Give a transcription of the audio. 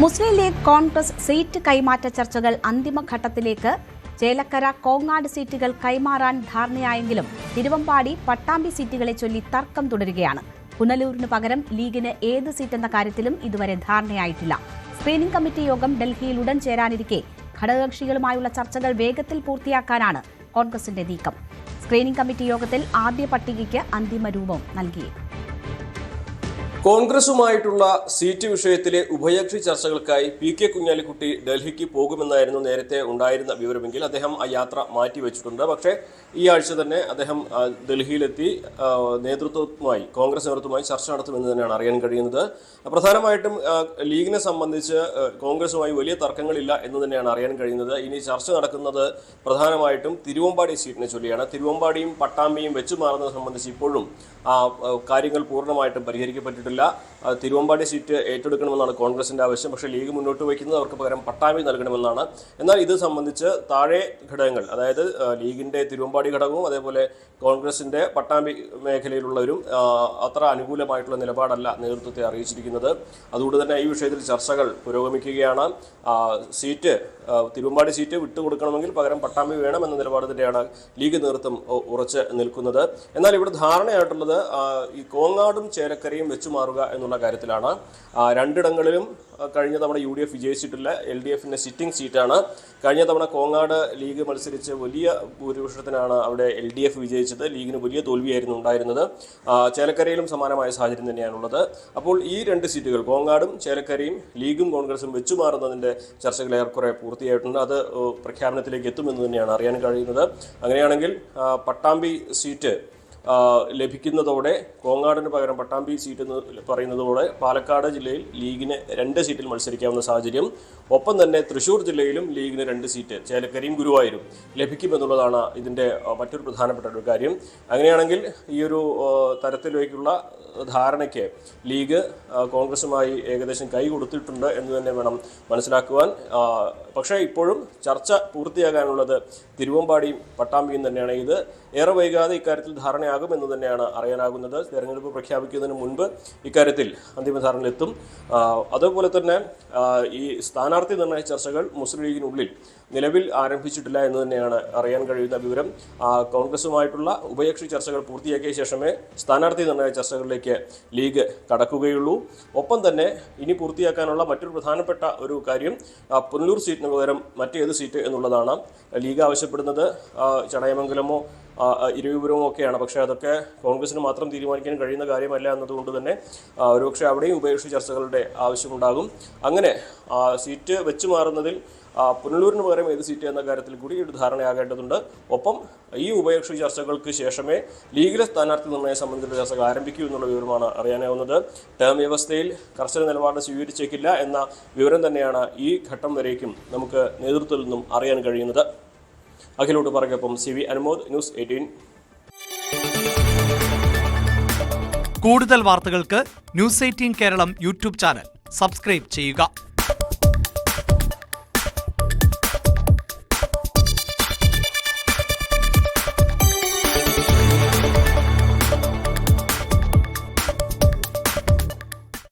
മുസ്ലിം league Congress seat കൈമാറ്റ ചർച്ചകൾ അന്തിമഘട്ടത്തിലേക്ക്. ചേലക്കര കോങ്ങാട് സീറ്റുകൾ കൈമാറാൻ ധാരണയായെങ്കിലും തിരുവമ്പാടി പട്ടാമ്പി സീറ്റുകളെ ചൊല്ലി തർക്കം തുടരുകയാണ്. പുനലൂരിന് പകരം ലീഗിന് ഏത് സീറ്റെന്ന കാര്യത്തിലും ഇതുവരെ ധാരണയായിട്ടില്ല. സ്ക്രീനിംഗ് കമ്മിറ്റി യോഗം ഡൽഹിയിൽ ഉടൻ ചേരാനിരിക്കെ ഘടകകക്ഷികളുമായുള്ള ചർച്ചകൾ വേഗത്തിൽ പൂർത്തിയാക്കാനാണ് കോൺഗ്രസിന്റെ നീക്കം. സ്ക്രീനിംഗ് കമ്മിറ്റി യോഗത്തിൽ ആദ്യ പട്ടികയ്ക്ക് അന്തിമ രൂപം നൽകി. കോൺഗ്രസുമായിട്ടുള്ള സീറ്റ് വിഷയത്തിലെ ഉഭയകക്ഷി ചർച്ചകൾക്കായി പി.കെ. കുഞ്ഞാലിക്കുട്ടി ഡൽഹിക്ക് പോകുമെന്നായിരുന്നു നേരത്തെ ഉണ്ടായിരുന്ന വിവരമെങ്കിൽ അദ്ദേഹം ആ യാത്ര മാറ്റിവെച്ചിട്ടുണ്ട്. പക്ഷേ ഈ ആഴ്ച തന്നെ അദ്ദേഹം ഡൽഹിയിലെത്തി കോൺഗ്രസ് നേതൃത്വവുമായി ചർച്ച നടത്തുമെന്ന് തന്നെയാണ് അറിയാൻ കഴിയുന്നത്. പ്രധാനമായിട്ടും ലീഗിനെ സംബന്ധിച്ച് കോൺഗ്രസുമായി വലിയ തർക്കങ്ങളില്ല എന്ന് തന്നെയാണ് അറിയാൻ കഴിയുന്നത്. ഇനി ചർച്ച നടക്കുന്നത് പ്രധാനമായിട്ടും തിരുവമ്പാടി സീറ്റിനെ ചൊല്ലിയാണ്. തിരുവമ്പാടിയും പട്ടാമ്പിയും വെച്ചുമാറുന്നത് സംബന്ധിച്ച് ഇപ്പോഴും കാര്യങ്ങൾ പൂർണ്ണമായിട്ടും പരിഹരിക്കപ്പെട്ടിട്ടില്ല. തിരുവമ്പാടി സീറ്റ് ഏറ്റെടുക്കണമെന്നാണ് കോൺഗ്രസിന്റെ ആവശ്യം. പക്ഷേ ലീഗ് മുന്നോട്ട് വയ്ക്കുന്നത് അവർക്ക് പകരം പട്ടാമ്പി നൽകണമെന്നാണ്. എന്നാൽ ഇത് സംബന്ധിച്ച് താഴെ ഘടകങ്ങൾ, അതായത് ലീഗിന്റെ തിരുവമ്പാടി ഘടകവും അതേപോലെ കോൺഗ്രസിന്റെ പട്ടാമ്പി മേഖലയിലുള്ളവരും അത്ര അനുകൂലമായിട്ടുള്ള നിലപാടല്ല നേതൃത്വത്തെ അറിയിച്ചിരിക്കുന്നത്. അതുകൊണ്ട് തന്നെ ഈ വിഷയത്തിൽ ചർച്ചകൾ പുരോഗമിക്കുകയാണ്. തിരുവമ്പാടി സീറ്റ് വിട്ടുകൊടുക്കണമെങ്കിൽ പകരം പട്ടാമ്പി വേണമെന്ന നിലപാട് തന്നെയാണ് ലീഗ് നേതൃത്വം ഉറച്ച് നിൽക്കുന്നത്. എന്നാൽ ഇവിടെ ധാരണയായിട്ടുള്ളത് ഈ കോങ്ങാടും ചേലക്കരയും വെച്ചുമാറുക എന്നുള്ള കാര്യത്തിലാണ്. രണ്ടിടങ്ങളിലും കഴിഞ്ഞ തവണ UDF വിജയിച്ചിട്ടില്ല. LDFന്റെ സിറ്റിംഗ് സീറ്റാണ്. കഴിഞ്ഞ തവണ കോങ്ങാട് ലീഗ് മത്സരിച്ച് വലിയ ഭൂരിപക്ഷത്തിനാണ് അവിടെ LDF വിജയിച്ചത്. ലീഗിന് വലിയ തോൽവിയായിരുന്നു ഉണ്ടായിരുന്നത്. ചേലക്കരയിലും സമാനമായ സാഹചര്യം തന്നെയാണുള്ളത്. അപ്പോൾ ഈ രണ്ട് സീറ്റുകൾ കോങ്ങാടും ചേലക്കരയും ലീഗും കോൺഗ്രസും വെച്ചുമാറുന്നതിന്റെ ചർച്ചകൾ ഏറെക്കുറെ പൂർത്തിയായിട്ടുണ്ട്. അത് പ്രഖ്യാപനത്തിലേക്ക് എത്തുമെന്ന് തന്നെയാണ് അറിയാൻ കഴിയുന്നത്. അങ്ങനെയാണെങ്കിൽ പട്ടാമ്പി സീറ്റ് ലഭിക്കുന്നതോടെ കോങ്ങാടിന് പകരം പട്ടാമ്പി സീറ്റ് എന്ന് പറയുന്നതോടെ പാലക്കാട് ജില്ലയിൽ ലീഗിന് 2 സീറ്റിൽ മത്സരിക്കാവുന്ന സാഹചര്യം. ഒപ്പം തന്നെ തൃശ്ശൂർ ജില്ലയിലും ലീഗിന് 2 സീറ്റ്, ചേലക്കരയും ഗുരുവായൂരും ലഭിക്കുമെന്നുള്ളതാണ് ഇതിൻ്റെ മറ്റൊരു പ്രധാനപ്പെട്ട ഒരു കാര്യം. അങ്ങനെയാണെങ്കിൽ ഈ ഒരു തരത്തിലേക്കുള്ള ധാരണയ്ക്ക് ലീഗ് കോൺഗ്രസുമായി ഏകദേശം കൈ കൊടുത്തിട്ടുണ്ട് എന്ന് തന്നെ വേണം മനസ്സിലാക്കുവാൻ. പക്ഷേ ഇപ്പോഴും ചർച്ച പൂർത്തിയാകാനുള്ളത് തിരുവമ്പാടിയും പട്ടാമ്പിയും തന്നെയാണ്. ഇത് ഏറെ വൈകാതെ ഇക്കാര്യത്തിൽ ധാരണയാകുമെന്ന് തന്നെയാണ് അറിയാനാകുന്നത്. തെരഞ്ഞെടുപ്പ് പ്രഖ്യാപിക്കുന്നതിന് മുൻപ് ഇക്കാര്യത്തിൽ അന്തിമ ധാരണയിലെത്തും. അതുപോലെ തന്നെ ഈ സ്ഥാനാർത്ഥി നിർണയ ചർച്ചകൾ മുസ്ലിം ലീഗിനുള്ളിൽ നിലവിൽ ആരംഭിച്ചിട്ടില്ല എന്ന് തന്നെയാണ് അറിയാൻ കഴിയുന്ന വിവരം. കോൺഗ്രസുമായിട്ടുള്ള ഉഭയകക്ഷി ചർച്ചകൾ പൂർത്തിയാക്കിയ ശേഷമേ സ്ഥാനാർത്ഥി നിർണയ ചർച്ചകളിലേക്ക് ലീഗ് കടക്കുകയുള്ളൂ. ഒപ്പം തന്നെ ഇനി പൂർത്തിയാക്കാനുള്ള മറ്റൊരു പ്രധാനപ്പെട്ട ഒരു കാര്യം പുനലൂർ സീറ്റിന് പകരം മറ്റേത് സീറ്റ് എന്നുള്ളതാണ്. ലീഗ് ആവശ്യപ്പെടുന്നത് ചടയമംഗലമോ ഇരവിപുരമോ ഒക്കെയാണ്. പക്ഷേ അതൊക്കെ കോൺഗ്രസിന് മാത്രം തീരുമാനിക്കാൻ കഴിയുന്ന കാര്യമല്ല എന്നതുകൊണ്ട് തന്നെ ഒരുപക്ഷെ അവിടെയും ഉഭയകക്ഷി ചർച്ചകളുടെ ആവശ്യമുണ്ടാകും. അങ്ങനെ സീറ്റ് വെച്ചു മാറുന്നതിൽ പുനലൂരിന് പകരം ഏത് സീറ്റ് എന്ന കാര്യത്തിൽ കൂടി ഒരു ധാരണയാകേണ്ടതുണ്ട്. ഒപ്പം ഈ ഉഭയകക്ഷി ചർച്ചകൾക്ക് ശേഷമേ ലീഗിലെ സ്ഥാനാർത്ഥി നിർണയം സംബന്ധിച്ച ചർച്ചകൾ ആരംഭിക്കൂ എന്നുള്ള വിവരമാണ് അറിയാനാവുന്നത്. ടേം വ്യവസ്ഥയിൽ കർശന നിലപാട് സ്വീകരിച്ചേക്കില്ല എന്ന വിവരം തന്നെയാണ് ഈ ഘട്ടം വരേക്കും നമുക്ക് നേതൃത്വത്തിൽ നിന്നും അറിയാൻ കഴിയുന്നത്. അഖിലോട്ട് പറകൊപ്പം CV അനുമോദ്, ന്യൂസ് 18. കൂടുതൽ വാർത്തകൾക്ക് news 18 Keralam YouTube channel subscribe ചെയ്യുക.